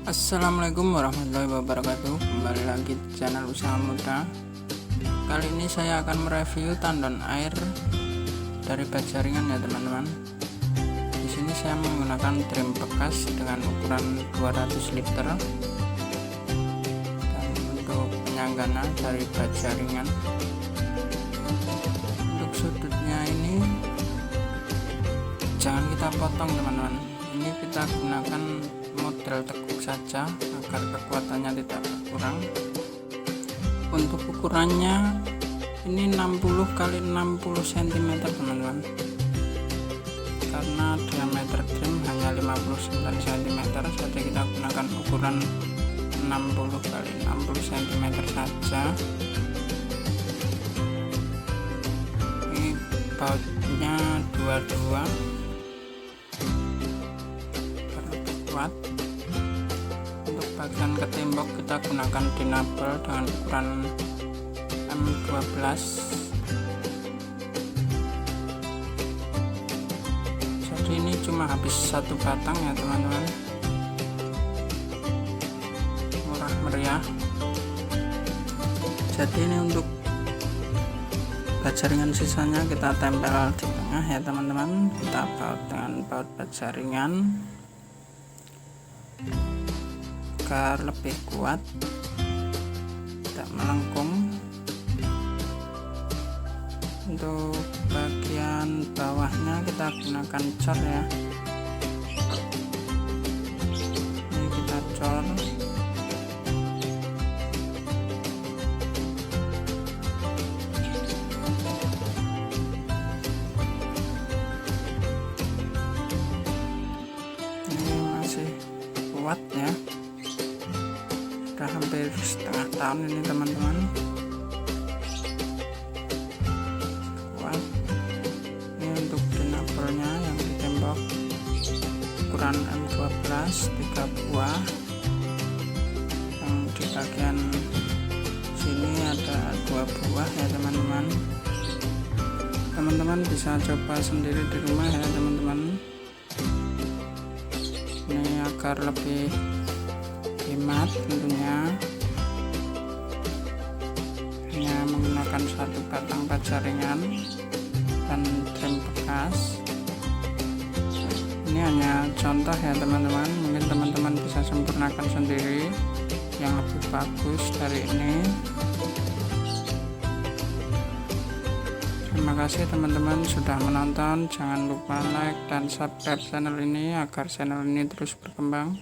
Assalamualaikum warahmatullahi wabarakatuh. Kembali lagi di channel Usaha Muda. Kali ini saya akan mereview tandon air dari bak jaringan ya teman-teman. Di sini saya menggunakan drum bekas dengan ukuran 200 liter. Dan untuk penyanggana dari bak jaringan, untuk sudutnya ini jangan kita potong teman-teman. Ini kita gunakan model tekuk saja agar kekuatannya tidak berkurang. Untuk ukurannya ini 60 x 60 cm teman-teman, karena diameter drum hanya 59 cm, jadi kita gunakan ukuran 60 x 60 cm saja. Ini bautnya 22 kuat. Untuk bagian ketembok kita gunakan dinabel dengan ukuran M12. Jadi ini cuma habis satu batang ya teman-teman, murah meriah. Jadi ini untuk bak jaringan sisanya kita tempel di tengah ya teman-teman. Kita baut dengan baut bak jaringan agar lebih kuat, tidak melengkung. Untuk bagian bawahnya kita gunakan cor ya. Ini kita cor. Ini masih kuat ya, sudah hampir setengah tahun ini teman-teman. Kuat. Ini untuk dinabelnya yang di tembok ukuran M12 3 buah. Yang di bagian sini ada 2 buah ya teman-teman. Teman-teman bisa coba sendiri di rumah ya teman-teman. Ini agar lebih hemat tentunya, hanya menggunakan satu batang bak jaringan dan drum bekas. Ini hanya contoh ya teman-teman, mungkin teman-teman bisa sempurnakan sendiri yang lebih bagus dari ini. Terima kasih teman-teman sudah menonton. Jangan lupa like dan subscribe channel ini agar channel ini terus berkembang.